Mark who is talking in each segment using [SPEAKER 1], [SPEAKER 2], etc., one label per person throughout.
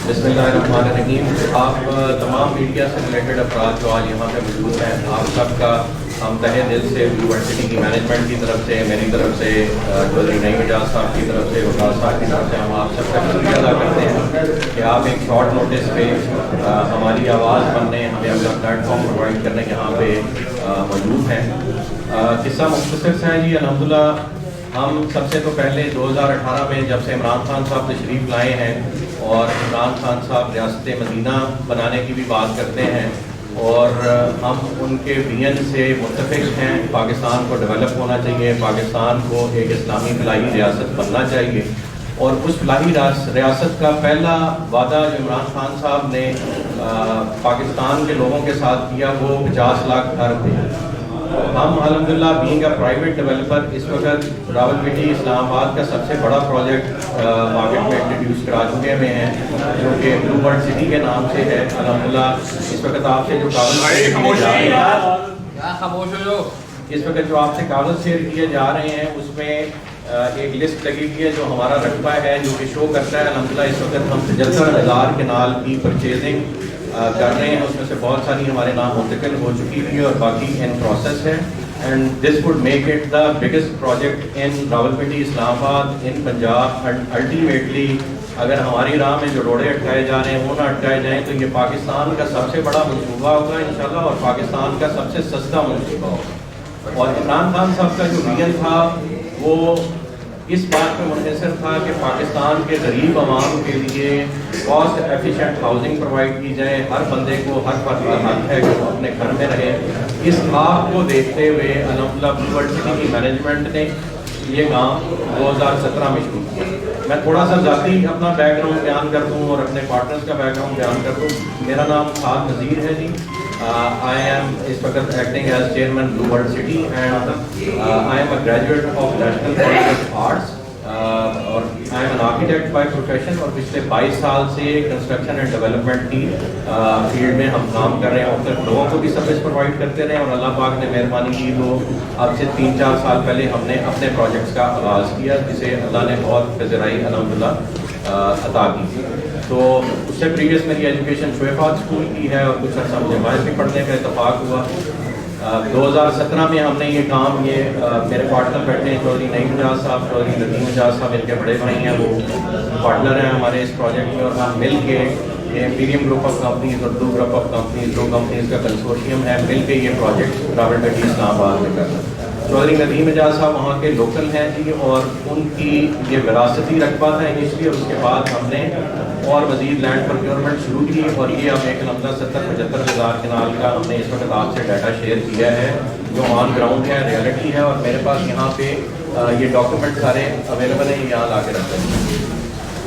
[SPEAKER 1] بسم اللہ الرحمن الرحیم. آپ تمام میڈیا سے ریلیٹڈ افراد جو آج یہاں پہ موجود ہیں، آپ سب کا ہم تہہ دل سے یونیورسٹی کی مینجمنٹ کی طرف سے، میری طرف سے، چودھری نعیم اعجاز صاحب کی طرف سے، وقاص صاحب کی طرف سے ہم آپ سب کا شکریہ ادا کرتے ہیں کہ آپ ایک شارٹ نوٹس پہ ہماری آواز بننے، ہمیں اپنا پلیٹ فارم پرووائڈ کرنے یہاں پہ موجود ہیں. قصہ مختصر سے ہے جی. الحمدللہ ہم سب سے تو پہلے 2018 میں جب سے عمران خان صاحب تشریف لائے ہیں اور عمران خان صاحب ریاست مدینہ بنانے کی بھی بات کرتے ہیں، اور ہم ان کے ویژن سے متفق ہیں. پاکستان کو ڈیولپ ہونا چاہیے، پاکستان کو ایک اسلامی فلاحی ریاست بننا چاہیے، اور اس فلاحی ریاست کا پہلا وعدہ جو عمران خان صاحب نے پاکستان کے لوگوں کے ساتھ کیا وہ 50 لاکھ گھر تھے. ہم الحمدللہ بینگ اے پرائیویٹ ڈیولپر اس وقت راولپنڈی اسلام آباد کا سب سے بڑا پروجیکٹ مارکیٹ میں انٹروڈیوس کرا چکے ہوئے ہیں، جو کہ بلو برڈ سٹی کے نام سے ہے. الحمدللہ اس وقت آپ سے جو کاغذ شیئر کیے جا رہے ہیں اس میں ایک لسٹ لگی ہوئی ہے جو ہمارا رقبہ ہے، جو کہ شو کرتا ہے الحمدللہ اس وقت ہم 75,000 کنال کی پرچیزنگ کر رہے ہیں. اس میں سے بہت ساری ہمارے نام منتقل ہو چکی ہوئی ہے اور باقی ان پروسیس ہے. And this would make it the biggest project in Rawalpindi Islamabad in Punjab. And ultimately اگر ہماری راہ میں جو روڑے اٹکائے جا رہے ہیں وہ نہ اٹکائے جائیں تو یہ پاکستان کا سب سے بڑا منصوبہ ہوگا انشاءاللہ، اور پاکستان کا سب سے سستا منصوبہ ہوگا. اور عمران خان صاحب کا جو ویژن تھا وہ اس بات پہ منحصر تھا کہ پاکستان کے غریب عوام کے لیے کاسٹ ایفیشینٹ ہاؤسنگ پرووائڈ کی جائے. ہر بندے کو، ہر فرد کا حق ہے کہ وہ اپنے گھر میں رہے. اس خواب کو دیکھتے ہوئے الحمدللہ بلو برڈ سٹی کی مینجمنٹ نے یہ کام 2017 میں شروع کیا. میں تھوڑا سا ذاتی اپنا بیک گراؤنڈ بیان کر دوں اور اپنے پارٹنرز کا بیک گراؤنڈ بیان کر دوں. میرا نام خالد نذیر ہے جی. I am اس وقت acting as chairman Blue Bird City and I am a graduate of National College of Arts اور I am an architect by profession. اور پچھلے 22 سال سے کنسٹرکشن اینڈ ڈیولپمنٹ کی فیلڈ میں ہم کام کر رہے ہیں. مختلف لوگوں کو بھی سروس پرووائڈ کرتے رہے، اور اللہ پاک نے مہربانی کی تو اب سے 3-4 سال پہلے ہم نے اپنے پروجیکٹس کا آغاز کیا جسے اللہ نے بہت پذیرائی الحمدللہ عطا کی. تو اس سے پریویس میری ایجوکیشن شعیفات اسکول کی ہے اور کچھ عرصہ مجھے باہر بھی پڑھنے کا اتفاق ہوا. 2017 میں ہم نے یہ کام میرے پارٹنر بیٹھے ہیں چودھری نعیم اعجاز صاحب، چودھری ندیم اعجاز صاحب ان کے بڑے بھائی ہیں، وہ پارٹنر ہیں ہمارے اس پروجیکٹ میں، اور ہم مل کے یہ امپیریم گروپ آف کمپنیز اور دو گروپ آف کمپنیز، 2 کمپنیز کا کنسورشیم ہے، مل کے یہ پروجیکٹ راولپنڈی اسلام آباد میں کر رہے ہیں. چودھری ندیم اعجاز صاحب وہاں کے لوکل ہیں جی، اور ان کی یہ وراثتی رقبہ تھا انیشلی، اور اس کے بعد ہم نے اور مزید لینڈ پروکیورمنٹ شروع کی، اور یہ اب ایک الحمدللہ 70-75 ہزار کنال کا ہم نے اس وقت آپ سے ڈیٹا شیئر کیا ہے جو آن گراؤنڈ ہے، ریئلٹی ہے. اور میرے پاس یہاں پہ یہ ڈاکومنٹ سارے اویلیبل ہیں، یہاں لا کے رکھتے ہیں.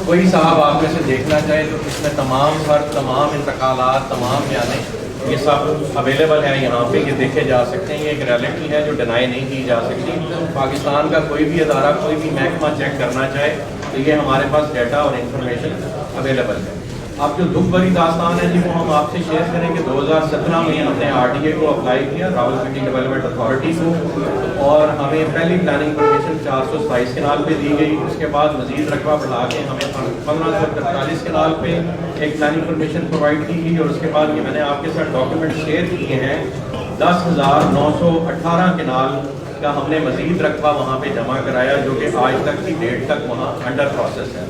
[SPEAKER 1] کوئی صاحب آپ میں سے دیکھنا چاہے تو اس میں تمام انتقالات، تمام بیانیں یہ سب اویلیبل ہے یہاں پہ، یہ دیکھے جا سکتے ہیں. یہ ایک ریئلٹی ہے جو ڈینائی نہیں کی جا سکتی. پاکستان کا کوئی بھی ادارہ، کوئی بھی محکمہ چیک کرنا چاہے تو یہ ہمارے پاس ڈیٹا اور انفارمیشن اویلیبل ہے. اب جو دکھ بھری داستان ہے جی وہ ہم آپ سے شیئر کریں کہ 2017 میں ہم نے RDA کو اپلائی کیا، راولپنڈی ڈیولپمنٹ اتھارٹی کو، اور ہمیں پہلی پلاننگ پرمیشن 427 کنال پہ دی گئی. اس کے بعد مزید رقبہ بڑھا کے ہمیں 1543 کنال پہ ایک پلاننگ پرمیشن پرووائڈ کی گئی. اور اس کے بعد یہ میں نے آپ کے ساتھ ڈاکیومنٹ شیئر کیے ہیں، 10,918 کنال کا ہم نے مزید رقبہ وہاں پہ جمع کرایا، جو کہ آج تک کی ڈیٹ تک وہاں انڈر پروسیس ہے.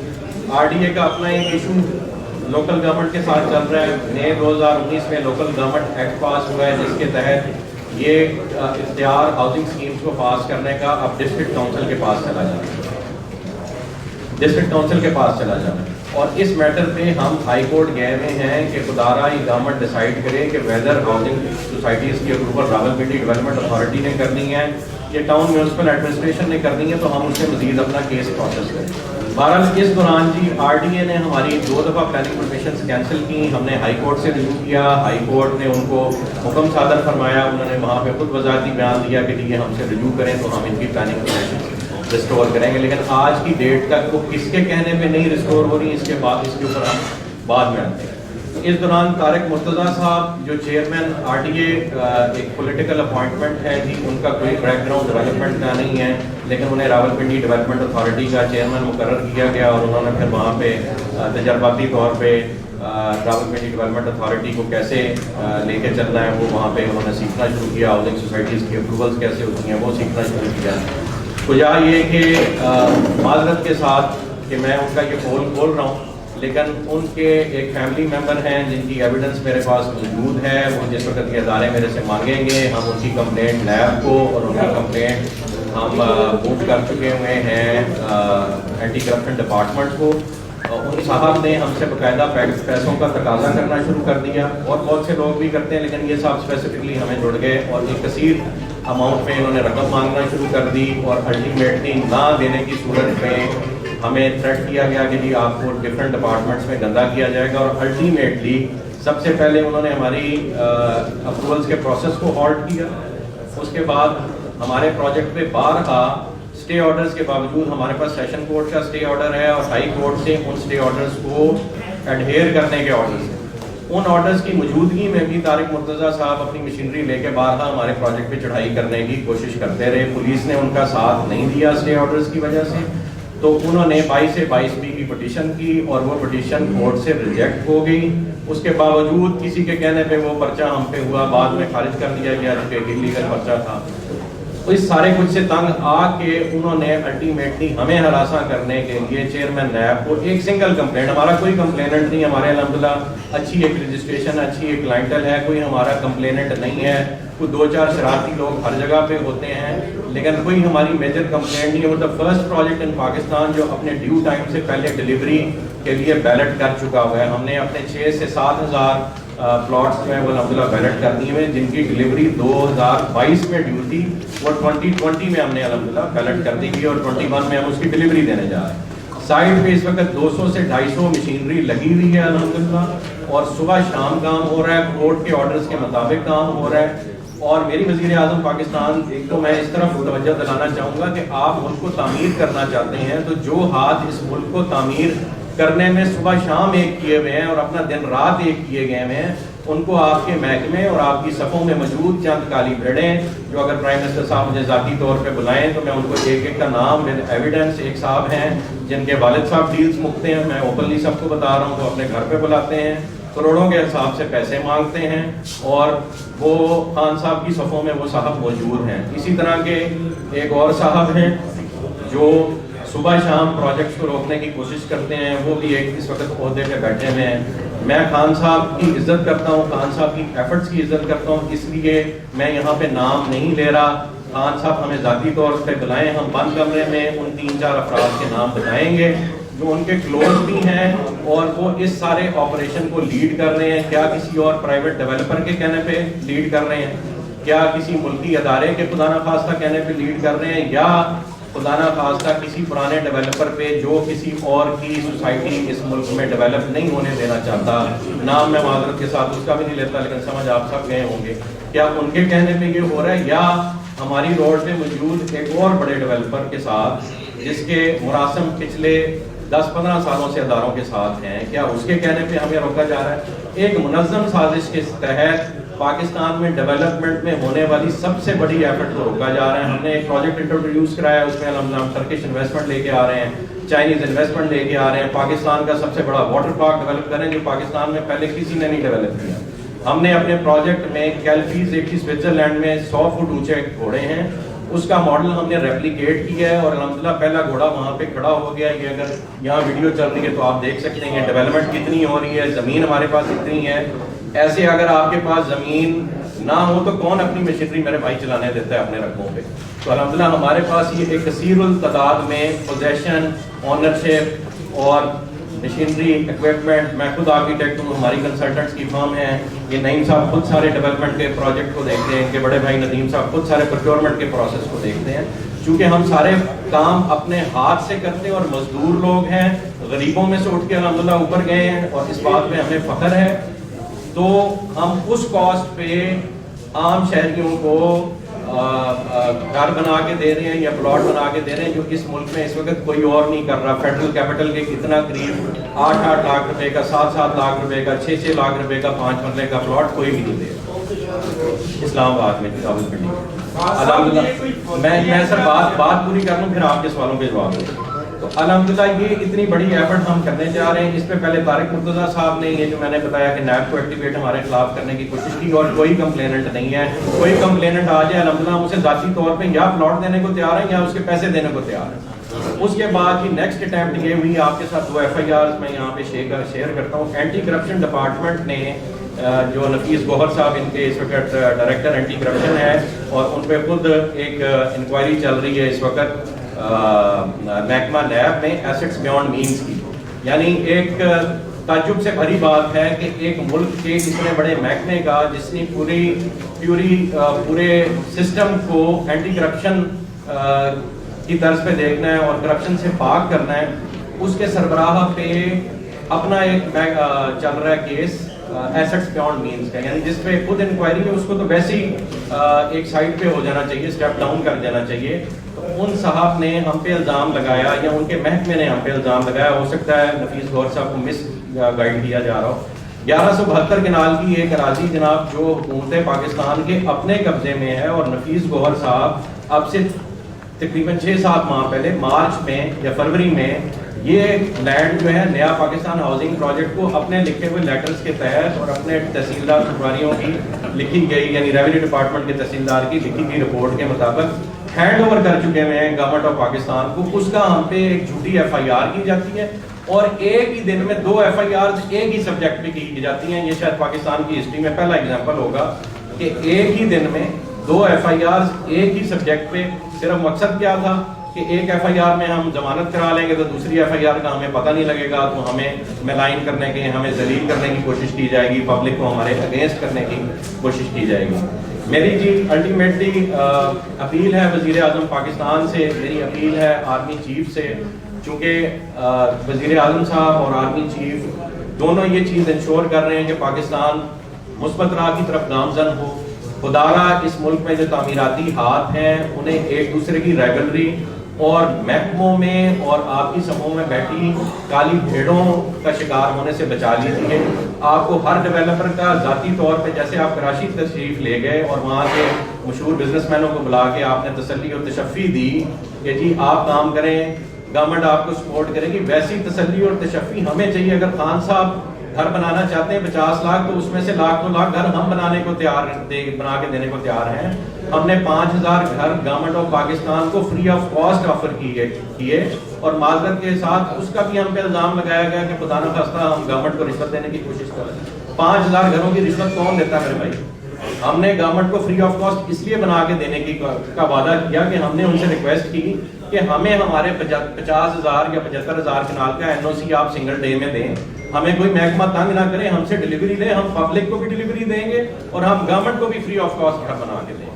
[SPEAKER 1] RDA کا اپنا ایک ایشو لوکل گورنمنٹ کے ساتھ چل رہا ہے. مئی 2019 میں لوکل گورنمنٹ ایکٹ پاس ہوا ہے جس کے تحت یہ اختیار ہاؤسنگ اسکیمز کو پاس کرنے کا اب ڈسٹرکٹ کونسل کے پاس چلا جانا ہے. اور اس میٹر پہ ہم ہائی کورٹ گئے ہوئے ہیں کہ خدارہ یہ گورنمنٹ ڈیسائیڈ کرے کہ ویدر ہاؤسنگ سوسائٹیز کی اپروول راولپنڈی ڈیولپمنٹ اتھارٹی نے کرنی ہے، یہ ٹاؤن میونسپل ایڈمنسٹریشن نے کرنی ہے، تو ہم اس سے مزید اپنا کیس پروسیس کریں. بہرحال اس دوران جی RDA نے ہماری 2 دفعہ پلاننگ پرمیشنز کینسل کی. ہم نے ہائی کورٹ سے رجوع کیا، ہائی کورٹ نے ان کو حکم صادر فرمایا، انہوں نے وہاں پہ خود وضاحتی بیان دیا کہ یہ ہم سے رجوع کریں تو ہم ان کی پلاننگ پرمیشن ریسٹور کریں گے. لیکن آج کی ڈیٹ تک وہ کس کے کہنے پہ نہیں ریسٹور ہو رہی، اس کے اوپر ہم بعد میں آتے ہیں. اس دوران طارق مرتضیٰ صاحب جو چیئرمین RTA ایک پولیٹیکل اپوائنٹمنٹ ہے جی، ان کا کوئی بیک گراؤنڈ ڈیولپمنٹ کا نہیں ہے، لیکن انہیں راولپنڈی ڈیولپمنٹ اتھارٹی کا چیئرمین مقرر کیا گیا اور انہوں نے پھر وہاں پہ تجرباتی طور پہ راولپنڈی ڈیولپمنٹ اتھارٹی کو کیسے لے کے چلنا ہے وہ وہاں پہ انہوں نے سیکھنا شروع کیا، ہاؤسنگ سوسائٹیز کی اپروولس کیسے ہوتی ہیں وہ سیکھنا شروع کیا۔ تو یہ کہ معذرت کے ساتھ کہ میں ان کا یہ قول بول رہا ہوں، لیکن ان کے ایک فیملی ممبر ہیں جن کی ایویڈنس میرے پاس موجود ہے، وہ جس وقت یہ ادارے میرے سے مانگیں گے ہم ان کی کمپلینٹ نیب کو اور ان کی کمپلینٹ ہم موو کر چکے ہوئے ہیں اینٹی کرپشن ڈپارٹمنٹ کو۔ ان صاحب نے ہم سے باقاعدہ پیسوں کا تقاضا کرنا شروع کر دیا، اور بہت سے لوگ بھی کرتے ہیں، لیکن یہ صاحب اسپیسیفکلی ہمیں جڑ گئے اور ایک کثیر اماؤنٹ میں انہوں نے رقم مانگنا شروع کر دی، اور الٹیمیٹلی نہ دینے کی صورت میں ہمیں تھریٹ کیا گیا کہ جی آپ کو ڈفرینٹ ڈپارٹمنٹس میں گندہ کیا جائے گا، اور الٹیمیٹلی سب سے پہلے انہوں نے ہماری اپروولس کے پروسیس کو ہالٹ کیا۔ اس کے بعد ہمارے پروجیکٹ پہ بارہا اسٹے آرڈرز کے باوجود، ہمارے پاس سیشن کورٹ کا اسٹے آرڈر ہے اور ہائی کورٹ سے ان اسٹے آرڈرز کو ایڈہیئر کرنے کے آرڈرز ہیں، ان آرڈرز کی موجودگی میں بھی طارق مرتضیٰ صاحب اپنی مشینری لے کے بارہا ہمارے پروجیکٹ پہ چڑھائی کرنے کی کوشش کرتے رہے۔ پولیس نے ان کا ساتھ نہیں دیا اسٹے آرڈرز کی وجہ سے، تو انہوں نے 22 سے 22B کی پٹیشن کی اور وہ پٹیشن کورٹ سے ریجیکٹ ہو گئی۔ اس کے باوجود کسی کے کہنے پہ وہ پرچہ ہم پہ ہوا، بعد میں خارج کر دیا گیا جو کہ انلیگل پرچہ تھا۔ اس سارے کچھ سے تنگ آ کے انہوں نے الٹیمیٹلی ہمیں ہراساں کرنے کے لیے چیئرمین نیب کو ایک سنگل کمپلینٹ، ہمارا کوئی کمپلیننٹ نہیں، ہمارے الحمدللہ اچھی ایک رجسٹریشن، اچھی ایک کلائنٹل ہے، کوئی ہمارا کمپلیننٹ نہیں ہے، کوئی 2-4 شرارتی لوگ ہر جگہ پہ ہوتے ہیں، لیکن کوئی ہماری میجر کمپلینٹ نہیں ہے۔ وہ دا فرسٹ پروجیکٹ ان پاکستان جو اپنے ڈیو ٹائم سے پہلے ڈیلیوری کے لیے بیلٹ کر چکا ہوا ہے۔ ہم نے اپنے 6 سے 7 ہزار پلاٹس جو ہیں وہ الحمدللہ بیلٹ کر دیے ہوئے، جن کی ڈلیوری 2022 میں ڈیو تھی، وہ 2020 میں ہم نے الحمدللہ بیلٹ کر دی ہوئی اور 21 میں ہم اس کی ڈلیوری دینے جا رہے ہیں۔ سائٹ پہ اس وقت 200 سے 250 مشینری لگی ہوئی ہے الحمدللہ، اور صبح شام کام ہو رہا ہے، کورٹ کے آرڈرز کے مطابق کام ہو رہا ہے۔ اور میری وزیر اعظم پاکستان کو میں اس طرف توجہ دلانا چاہوں گا کہ آپ ملک کو تعمیر کرنا چاہتے ہیں تو جو ہاتھ اس ملک کو تعمیر کرنے میں صبح شام ایک کیے ہوئے ہیں اور اپنا دن رات ایک کیے گئے ہیں، ان کو آپ کے محکمے اور آپ کی صفوں میں موجود چند کالی بھیڑیں، جو اگر پرائم منسٹر صاحب مجھے ذاتی طور پہ بلائیں تو میں ان کو ایک ایک کا نام ود ایویڈنس، ایک صاحب ہیں جن کے والد صاحب ڈیلز مکتے ہیں، میں اوپنلی سب کو بتا رہا ہوں، وہ اپنے گھر پہ بلاتے ہیں، کروڑوں کے حساب سے پیسے مانگتے ہیں، اور وہ خان صاحب کی صفوں میں وہ صاحب موجود ہیں۔ اسی طرح کے ایک اور صاحب ہیں جو صبح شام پروجیکٹس کو روکنے کی کوشش کرتے ہیں، وہ بھی ایک اس وقت عہدے پہ بیٹھے ہوئے ہیں۔ میں خان صاحب کی عزت کرتا ہوں، خان صاحب کی ایفرٹس کی عزت کرتا ہوں، اس لیے میں یہاں پہ نام نہیں لے رہا۔ خان صاحب ہمیں ذاتی طور پہ بلائیں، ہم بند کمرے میں ان 3-4 افراد کے نام بتائیں گے جو ان کے کلوز بھی ہیں اور وہ اس سارے آپریشن کو لیڈ کر رہے ہیں۔ کیا کسی اور پرائیویٹ ڈیولپر کے کہنے پہ لیڈ کر رہے ہیں، کیا کسی ملکی ادارے کے خدا نخواستہ کہنے پہ لیڈ کر رہے ہیں، یا خدا نخواستہ کسی پرانے ڈیولپر پہ جو کسی اور کی سوسائٹی اس ملک میں ڈیولپ نہیں ہونے دینا چاہتا، نام میں معذرت کے ساتھ اس کا بھی نہیں لیتا لیکن سمجھ آپ سب گئے ہوں گے، کیا ان کے کہنے پہ یہ ہو رہا ہے، یا ہماری روڈ پہ موجود ایک اور بڑے ڈیولپر کے ساتھ جس کے مراسم پچھلے 10-15 سالوں سے اداروں کے ساتھ ہیں، کیا اس کے کہنے پہ ہمیں روکا جا رہا ہے؟ ایک منظم سازش کے تحت پاکستان میں ڈیولپمنٹ میں ہونے والی سب سے بڑی ایفرٹ کو روکا جا رہا ہے۔ ہم نے ایک پروجیکٹ انٹروڈیوس کرایا، اس میں ہم ٹرکش انویسٹمنٹ لے کے آ رہے ہیں، چائنیز انویسٹمنٹ لے کے آ رہے ہیں، پاکستان کا سب سے بڑا واٹر پارک ڈیولپ کریں جو پاکستان میں پہلے کسی نے نہیں ڈیولپ کیا۔ ہم نے اپنے پروجیکٹ میں کیلفیز ایک سوئٹزرلینڈ میں 100 فٹ اونچے گھوڑے ہیں، اس کا ماڈل ہم نے ریپلیکیٹ کیا ہے اور الحمدللہ پہلا گھوڑا وہاں پہ کھڑا ہو گیا۔ یہ اگر یہاں ویڈیو چل رہی ہے تو آپ دیکھ سکتے ہیں ڈیولپمنٹ کتنی ہو رہی ہے، زمین ہمارے پاس اتنی ہے۔ ایسے اگر آپ کے پاس زمین نہ ہو تو کون اپنی مشینری میرے بھائی چلانے دیتا ہے اپنے رقبوں پہ؟ تو الحمدللہ ہمارے پاس یہ ایک کثیر التعداد میں پوزیشن، اونرشپ اور مشینری ایکوپمنٹ، میں خود آرکیٹیکٹ ہوں، ہماری کنسلٹنٹس کی فرم ہے، یہ نعیم صاحب خود سارے ڈیولپمنٹ کے پروجیکٹ کو دیکھتے ہیں، ان کے بڑے بھائی ندیم صاحب خود سارے پروکیورمنٹ کے پروسیس کو دیکھتے ہیں۔ چونکہ ہم سارے کام اپنے ہاتھ سے کرتے ہیں اور مزدور لوگ ہیں، غریبوں میں سے اٹھ کے الحمدللہ اوپر گئے ہیں اور اس بات میں ہمیں فخر ہے، تو ہم اس کاسٹ پہ عام شہریوں کو گھر بنا کے دے رہے ہیں یا پلاٹ بنا کے دے رہے ہیں جو اس ملک میں اس وقت کوئی اور نہیں کر رہا. فیڈرل کیپٹل کے کتنا قریب 8-8 لاکھ روپے کا, 7-7 لاکھ روپے کا, 6-6 لاکھ روپے کا 5 مرلے کا پلاٹ کوئی بھی نہیں دے رہا اسلام آباد میں راولپنڈی. الحمدللہ میں سر بات پوری کر لوں پھر آپ کے سوالوں کے جواب دیں. تو الحمدللہ یہ اتنی بڑی ایفرٹ ہم کرنے جا رہے ہیں. اس پہ پہلے طارق مرتضیٰ صاحب نے یہ جو میں نے بتایا کہ نیب کو ایکٹیویٹ ہمارے خلاف کرنے کی کوشش کی اور کوئی کمپلیننٹ نہیں ہے. کوئی کمپلیننٹ آ جائے الحمدللہ ہم اسے ذاتی طور پہ یا پلاٹ دینے کو تیار ہیں یا اس کے پیسے دینے کو تیار ہیں. اس کے بعد کی نیکسٹ اٹیمپٹ یہ ہوئی, آپ کے ساتھ 2 FIRs میں یہاں پہ شیئر کرتا ہوں. اینٹی کرپشن ڈپارٹمنٹ نے جو نفیس گوہر صاحب ان کے اس وقت ڈائریکٹر اینٹی کرپشن ہے اور ان پہ خود ایک انکوائری چل رہی ہے اس وقت محکمہ نیب میں ایسٹس بیونڈ مینز کی. یعنی ایک تعجب سے بھری بات ہے کہ ایک ملک کے اتنے بڑے محکمے کا جس نے پورے سسٹم کو اینٹی کرپشن کی طرز پہ دیکھنا ہے اور کرپشن سے پاک کرنا ہے, اس کے سربراہ پہ اپنا ایک چل رہا ہے کیس ایسٹس بیونڈ مینز کا. یعنی جس پہ خود انکوائری ہے اس کو تو ویسے ہی ایک سائڈ پہ ہو جانا چاہیے, اسٹیپ ڈاؤن کر دینا چاہیے. ان صاحب نے ہم پہ الزام لگایا یا ان کے محکمے نے ہم پہ الزام لگایا, ہو سکتا ہے نفیس گوہر صاحب کو مس گائیڈ کیا جا رہا ہو. 1172 کنال کی ایک اراضی جناب جو حکومت پاکستان کے اپنے قبضے میں ہے اور نفیس گوہر صاحب اب سے تقریباً 6-7 ماہ پہلے مارچ میں یا فروری میں یہ لینڈ جو ہے نیا پاکستان ہاؤسنگ پروجیکٹ کو اپنے لکھے ہوئے لیٹرز کے تحت اور اپنے تحصیلدار پٹواریوں کی لکھی گئی یعنی ریونیو ڈپارٹمنٹ کے تحصیلدار کی لکھی گئی رپورٹ کے مطابق ہینڈ اوور کر چکے ہیں گورنمنٹ آف پاکستان کو. اس کا ہم پہ ایک جھوٹی FIR کی جاتی ہے اور ایک ہی دن میں 2 FIRs ایک ہی سبجیکٹ پہ کی جاتی ہیں. یہ شاید پاکستان کی ہسٹری میں پہلا ایگزامپل ہوگا کہ ایک ہی دن میں 2 FIRs ایک ہی سبجیکٹ پہ. صرف مقصد کیا تھا کہ ایک FIR میں ہم ضمانت کرا لیں گے تو دوسری FIR کا ہمیں پتہ نہیں لگے گا, تو ہمیں ملائن کرنے کے, ہمیں ذلیل کرنے کی کوشش کی جائے گی, پبلک کو ہمارے اگینسٹ کرنے کی کوشش کی جائے گی. میری جی الٹیمیٹلی اپیل ہے وزیر اعظم پاکستان سے, میری اپیل ہے آرمی چیف سے, چونکہ وزیر اعظم صاحب اور آرمی چیف دونوں یہ چیز انشور کر رہے ہیں کہ پاکستان مثبت راہ کی طرف گامزن ہو. خدارا اس ملک میں جو تعمیراتی ہاتھ ہیں انہیں ایک دوسرے کی ریگلری اور محکموں میں اور آپ کی سموں میں بیٹھی کالی بھیڑوں کا شکار ہونے سے بچا لیجیے. آپ کو ہر ڈیولپر کا ذاتی طور پہ, جیسے آپ کراچی تشریف لے گئے اور وہاں سے مشہور بزنس مینوں کو بلا کے آپ نے تسلی اور تشفی دی کہ جی آپ کام کریں, گورنمنٹ آپ کو سپورٹ کرے گی, ویسی تسلی اور تشفی ہمیں چاہیے. اگر خان صاحب گھر بنانا چاہتے ہیں 50 لاکھ تو اس میں سے 1,00,000-2 لاکھ گھر ہم بنانے کو تیار بنا کے دینے کو تیار ہیں. ہم نے 5,000 گھر گورنمنٹ آف پاکستان کو فری آف کاسٹ آفر کیے اور معذرت کے ساتھ اس کا بھی ہم پہ الزام لگایا گیا کہ خدا نخواستہ ہم گورنمنٹ کو رشوت دینے کی کوشش کر رہے ہیں. 5,000 گھروں کی رشوت کون دیتا ہے میرے بھائی؟ ہم نے گورنمنٹ کو فری آف کاسٹ اس لیے بنا کے دینے کا وعدہ کیا کہ ہم نے ان سے ریکویسٹ کی کہ ہمیں ہمارے 50,000 یا 75,000 کنال کا NOC آپ سنگل ڈے میں دیں, ہمیں کوئی محکمہ تنگ نہ کرے, ہم سے ڈلیوری لیں, ہم پبلک کو بھی ڈلیوری دیں گے اور ہم گورنمنٹ کو بھی فری آف کاسٹ گھر بنا کے دیں.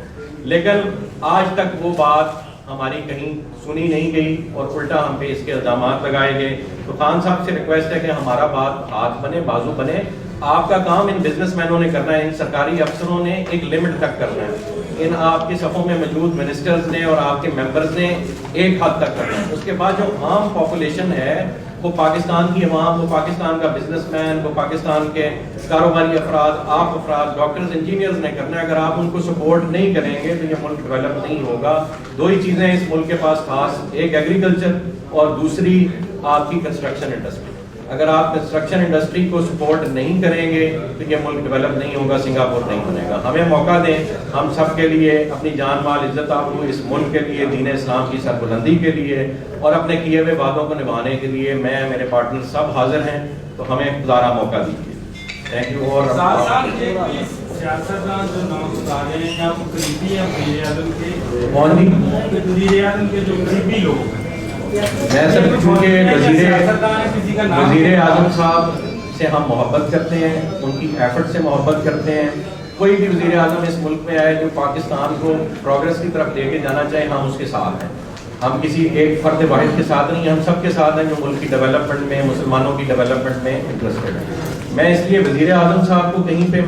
[SPEAKER 1] لیکن آج تک وہ بات ہماری کہیں سنی نہیں گئی اور الٹا ہم پہ اس کے الزامات لگائے گئے. تو خان صاحب سے ریکویسٹ ہے کہ ہمارا بات ہاتھ بنے, بازو بنے. آپ کا کام ان بزنس مینوں نے کرنا ہے, ان سرکاری افسروں نے ایک لمٹ تک کرنا ہے, ان آپ کے صفوں میں موجود منسٹرز نے اور آپ کے ممبرز نے ایک حد تک کرنا ہے. اس کے بعد جو عام پاپولیشن ہے وہ پاکستان کی عوام, وہ پاکستان کا بزنس مین, وہ پاکستان کے کاروباری افراد, آپ افراد, ڈاکٹرز, انجینئرز نے کرنا ہے. اگر آپ ان کو سپورٹ نہیں کریں گے تو یہ ملک ڈیولپ نہیں ہوگا. 2 ہی چیزیں اس ملک کے پاس خاص, ایک ایگریکلچر اور دوسری آپ کی کنسٹرکشن انڈسٹری. اگر آپ کنسٹرکشن انڈسٹری کو سپورٹ نہیں کریں گے تو یہ ملک ڈیولپ نہیں ہوگا, سنگاپور نہیں بنے گا. ہمیں موقع دیں, ہم سب کے لیے اپنی جان مال عزت آبرو اس ملک کے لیے, دین اسلام کی سربلندی کے لیے اور اپنے کیے ہوئے وعدوں کو نبھانے کے لیے میں, میرے پارٹنر سب حاضر ہیں. تو ہمیں دوبارہ موقع دیجیے. Thank you. اور
[SPEAKER 2] سیاستدان جو نام بتا رہے ہیں آپ قریبی ہیں وزیر اعظم کے,
[SPEAKER 1] کون جی؟
[SPEAKER 2] وزیر اعظم کے جو قریبی لوگ ہیں.
[SPEAKER 1] میں سر چونکہ وزیر اعظم صاحب سے ہم محبت کرتے ہیں, ان کی ایفرٹ سے محبت کرتے ہیں. کوئی بھی وزیر اعظم اس ملک میں آئے جو پاکستان کو پروگریس کی طرف لے کے جانا چاہے, ہم اس کے ساتھ ہیں. ہم کسی ایک فرد واحد کے ساتھ نہیں, ہم سب کے ساتھ ہیں جو ملک کی ڈیولپمنٹ میں, مسلمانوں کی ڈیولپمنٹ میں انٹرسٹڈ ہیں. میں اس لیے وزیر اعظم صاحب کو کہیں پہ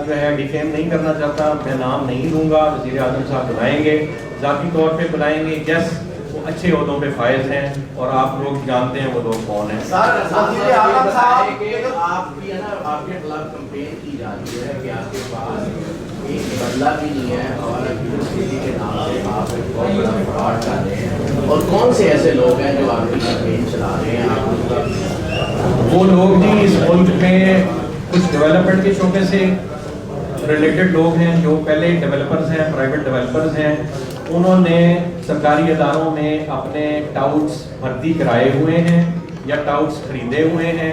[SPEAKER 1] جو ہے ڈیفیم نہیں کرنا چاہتا، میں نام نہیں لوں گا، وزیر اعظم صاحب بلائیں گے، ذاتی طور پہ بلائیں گے، یس وہ اچھے عہدوں پہ فائز ہیں اور آپ لوگ جانتے ہیں وہ لوگ کون ہیں۔
[SPEAKER 3] وزیر اعظم صاحب کہ آپ کی ہے نا آپ کے خلاف کمپین کی جا رہی ہے کہ آپ کے پاس ایک بدلہ بھی نہیں ہے اور یونیورسٹی کے نام سے آپ ایک بہت بڑا فراڈ کر رہے ہیں، اور کون سے ایسے لوگ ہیں جو آپ کی کمپین چلا رہے ہیں؟ آپ اس کا
[SPEAKER 1] وہ لوگ جی اس ملک میں کچھ ڈیولپمنٹ کے شعبے سے ریلیٹڈ لوگ ہیں جو پہلے ڈیولپرز ہیں، پرائیویٹ ڈیولپرز ہیں، انہوں نے سرکاری اداروں میں اپنے ٹاؤٹس بھرتی کرائے ہوئے ہیں یا ٹاؤٹس خریدے ہوئے ہیں۔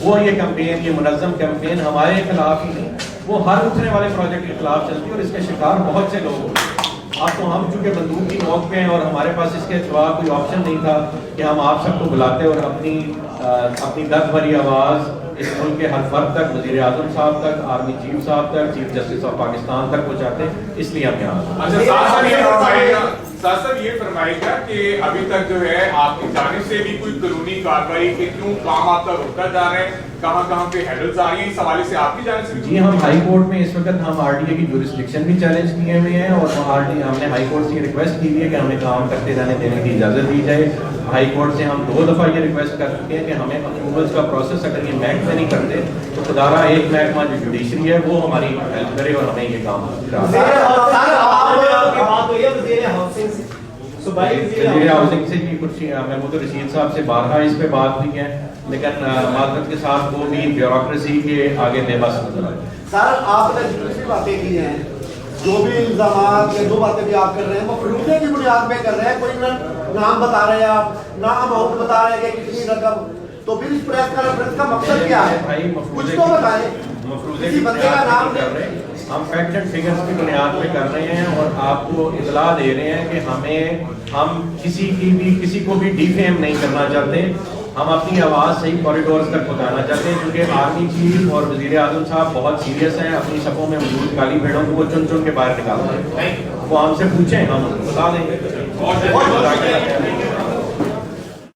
[SPEAKER 1] وہ یہ کمپین، یہ منظم کمپین ہمارے خلاف ہی نہیں، وہ ہر اٹھنے والے پروجیکٹ کے خلاف چلتی ہے اور اس کے شکار بہت سے لوگ ہوتے ہیں۔ اب تو ہم چونکہ بندوق کی نوک پہ ہیں اور ہمارے پاس اس کے سوا کوئی آپشن نہیں تھا کہ ہم آپ سب کو بلاتے اور اپنی درد بھری آواز اس ملک کے ہر فرد تک، وزیر اعظم صاحب تک، آرمی چیف صاحب تک، چیف جسٹس آف پاکستان تک پہنچاتے، اس لیے ہم یہاں۔
[SPEAKER 4] اچھا صاحب یہ فرمائے گا کہ ابھی تک جو ہے آپ کی جانب سے بھی کوئی قانونی کارروائی کے کیوں کام آپ کا روکا جا رہا ہے، کہاں کہاں پہ ہینڈلز آ رہی ہیں، اس حوالے سے آپ کی جانب سے؟
[SPEAKER 1] جی ہم ہائی کورٹ میں اس وقت ہم آر ٹی اے کی جورسڈکشن بھی چیلنج کیے ہوئے ہیں اور ہم نے ہائی کورٹ سے ریکویسٹ کی ہے کہ ہمیں کام کرتے رہنے دینے کی اجازت دی جائے۔ ہائی کورٹ سے ہم 2 دفعہ یہ ریکویسٹ کر چکے ہیں کہ ہمیں اپروولس کا پروسیس اگر یہ محکمے نہیں کرتے تو خدارہ ایک محکمہ جو جوڈیشری ہے وہ ہماری ہیلپ کرے اور ہمیں یہ کام کرا دے۔ وزیر ہاؤسنگ سے بھی کچھ محمود رشید صاحب سے بارہا اس پہ بات ہوئی ہے، لیکن معذرت کے ساتھ وہ بھی بیوروکریسی کے آگے بے بس نظر آئے۔
[SPEAKER 5] سر آپ نے دوسری باتیں کی ہیں، جو بھی الزامات یا 2 باتیں بھی آپ کر رہے ہیں وہ فروٹے کی بنیاد پہ کر رہے ہیں، کوئی نام بتا رہے ہیں آپ، نہ اماؤنٹ بتا رہے ہیں کہ کتنی رقم، تو پھر اس پریس کانفرنس کا مقصد کیا ہے؟ کچھ تو بتائیں، کسی بندے کا نام
[SPEAKER 1] کر رہے ہیں، ہم فیکٹ اینڈ فگرز کی بنیاد پہ کر رہے ہیں اور آپ کو اطلاع دے رہے ہیں کہ ہم کسی کو بھی ڈیفیم نہیں کرنا چاہتے، ہم اپنی آواز صحیح کوریڈورز تک پہنچانا چاہتے ہیں، کیونکہ آرمی چیف اور وزیر اعظم صاحب بہت سیریس ہیں، اپنی صفوں میں موجود کالی بھیڑوں کو وہ چن چن کے باہر نکالتے ہیں، وہ ہم سے پوچھیں ہم ان کو بتا دیں گے۔